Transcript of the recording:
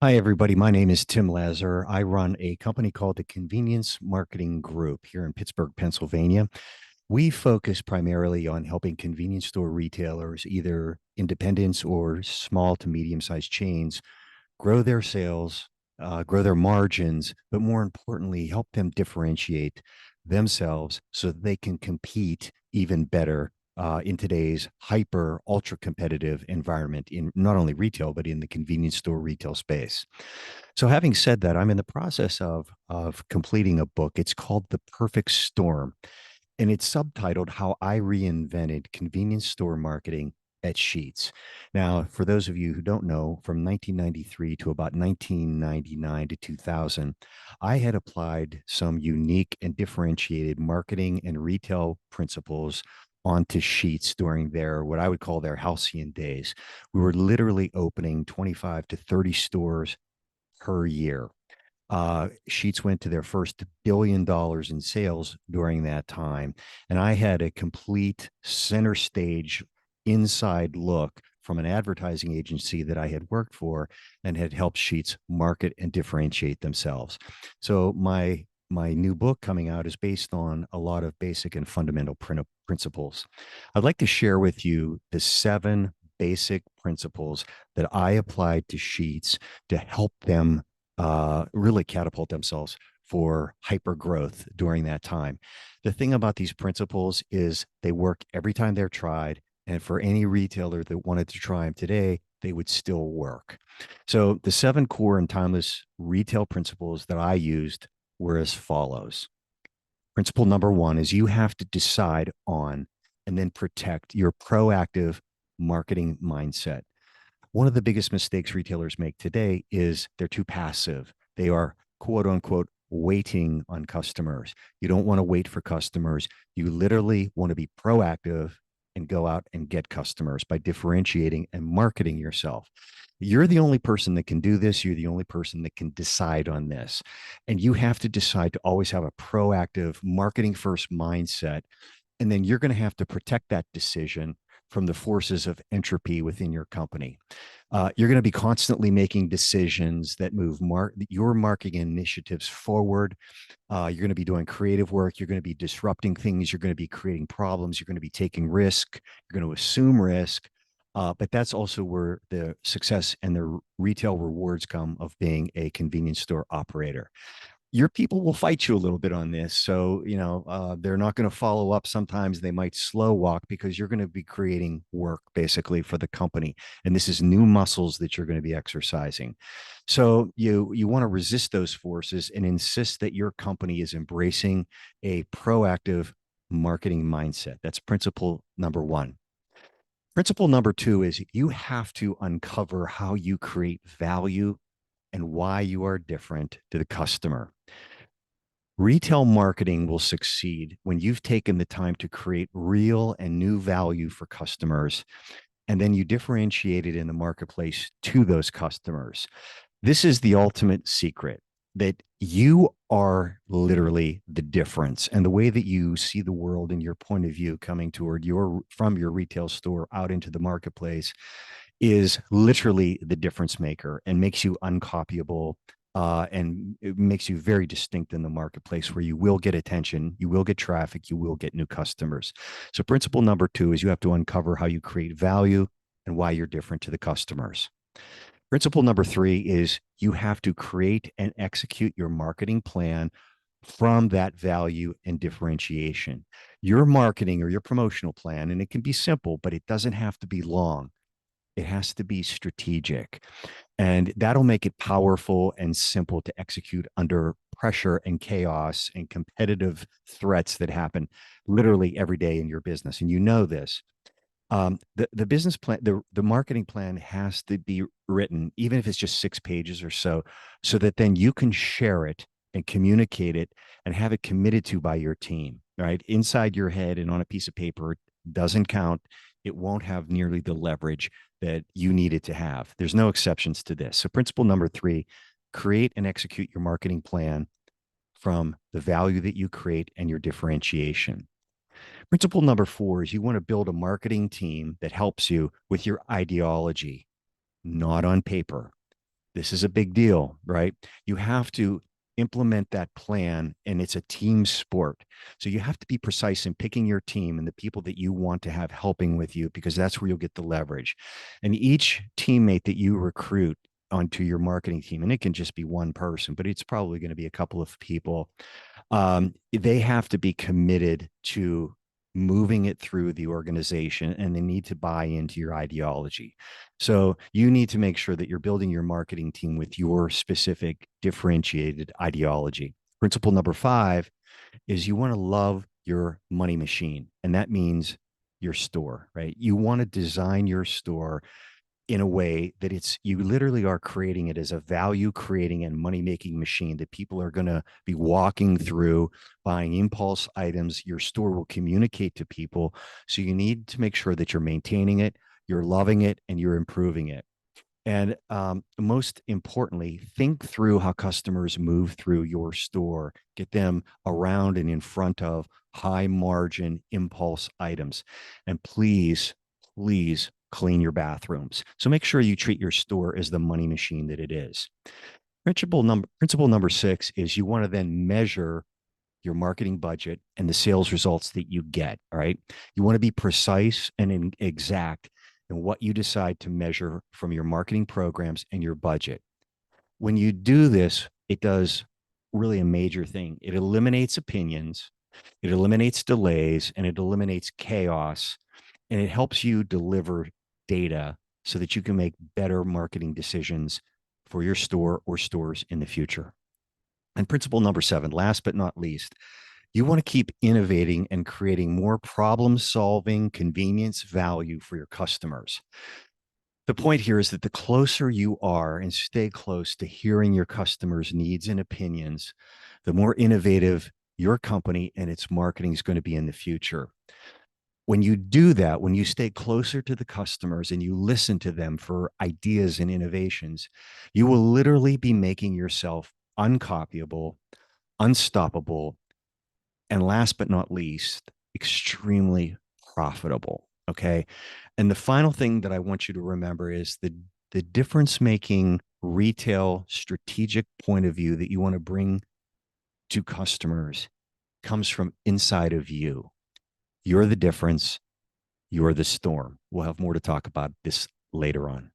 Hi, everybody. My name is Tim Lazor. I run a company called the Convenience Marketing Group here in Pittsburgh, Pennsylvania. We focus primarily on helping convenience store retailers, either independents or small to medium sized chains, grow their sales, grow their margins, but more importantly, help them differentiate themselves so that they can compete even better in today's hyper ultra competitive environment in not only retail but in the convenience store retail space. So having said that, I'm in the process of completing a book. It's called The Perfect Storm, and it's subtitled How I Reinvented Convenience Store Marketing at Sheetz. Now, for those of you who don't know, from 1993 to about 1999 to 2000, I had applied some unique and differentiated marketing and retail principles onto Sheetz during their what I would call their halcyon days. We were literally opening 25 to 30 stores per year. Sheets went to their first $1 billion in sales during that time. And I had a complete center stage inside look from an advertising agency that I had worked for and had helped Sheets market and differentiate themselves. So my new book coming out is based on a lot of basic and fundamental principles. I'd like to share with you the 7 basic principles that I applied to Sheets to help them really catapult themselves for hyper growth during that time. The thing about these principles is they work every time they're tried. And for any retailer that wanted to try them today, they would still work. So the 7 core and timeless retail principles that I used were as follows. Principle number 1 is you have to decide on and then protect your proactive marketing mindset. One of the biggest mistakes retailers make today is they're too passive. They are quote unquote waiting on customers. You don't want to wait for customers. You literally want to be proactive and go out and get customers by differentiating and marketing yourself. You're the only person that can do this. You're the only person that can decide on this. And you have to decide to always have a proactive marketing first mindset. And then you're going to have to protect that decision from the forces of entropy within your company. You're going to be constantly making decisions that move your marketing initiatives forward. You're going to be doing creative work. You're going to be disrupting things. You're going to be creating problems. You're going to be taking risk. You're going to assume risk. But that's also where the success and the retail rewards come of being a convenience store operator. Your people will fight you a little bit on this. So, they're not going to follow up. Sometimes they might slow walk because you're going to be creating work basically for the company. And this is new muscles that you're going to be exercising. So you want to resist those forces and insist that your company is embracing a proactive marketing mindset. That's principle number 1. Principle number 2 is you have to uncover how you create value and why you are different to the customer. Retail marketing will succeed when you've taken the time to create real and new value for customers, and then you differentiate it in the marketplace to those customers. This is the ultimate secret that you are literally the difference, and the way that you see the world and your point of view coming toward from your retail store out into the marketplace is literally the difference maker and makes you uncopyable, and it makes you very distinct in the marketplace where you will get attention, you will get traffic, you will get new customers. So principle number 2 is you have to uncover how you create value and why you're different to the customers. Principle number 3 is you have to create and execute your marketing plan from that value and differentiation. Your marketing or your promotional plan, and it can be simple, but it doesn't have to be long. It has to be strategic. And that'll make it powerful and simple to execute under pressure and chaos and competitive threats that happen literally every day in your business. And you know this. The business plan, the marketing plan has to be written, even if it's just 6 pages or so that then you can share it and communicate it and have it committed to by your team, right? Inside your head and on a piece of paper doesn't count. It won't have nearly the leverage that you need it to have. There's no exceptions to this. So principle number 3, create and execute your marketing plan from the value that you create and your differentiation. Principle number 4 is you want to build a marketing team that helps you with your ideology, not on paper. This is a big deal, right? You have to implement that plan, and it's a team sport. So you have to be precise in picking your team and the people that you want to have helping with you, because that's where you'll get the leverage. And each teammate that you recruit onto your marketing team, and it can just be one person, but it's probably going to be a couple of people, they have to be committed to moving it through the organization, and they need to buy into your ideology. So you need to make sure that you're building your marketing team with your specific differentiated ideology. Principle number 5 is you want to love your money machine. And that means your store, right? You want to design your store in a way that it's, you literally are creating it as a value creating and money making machine that people are going to be walking through, buying impulse items. Your store will communicate to people. So you need to make sure that you're maintaining it, you're loving it, and you're improving it. And most importantly, think through how customers move through your store, get them around and in front of high margin impulse items. And please, please clean your bathrooms. So make sure you treat your store as the money machine that it is. Principle number 6 is you want to then measure your marketing budget and the sales results that you get. All right. You want to be precise and exact in what you decide to measure from your marketing programs and your budget. When you do this, it does really a major thing. It eliminates opinions, it eliminates delays, and it eliminates chaos. And it helps you deliver data so that you can make better marketing decisions for your store or stores in the future. And principle number 7, last but not least, you want to keep innovating and creating more problem solving, convenience, value for your customers. The point here is that the closer you are and stay close to hearing your customers' needs and opinions, the more innovative your company and its marketing is going to be in the future. When you do that, when you stay closer to the customers and you listen to them for ideas and innovations, you will literally be making yourself uncopyable, unstoppable, and last but not least, extremely profitable. Okay. And the final thing that I want you to remember is the difference making retail strategic point of view that you want to bring to customers comes from inside of you. You're the difference. You're the storm. We'll have more to talk about this later on.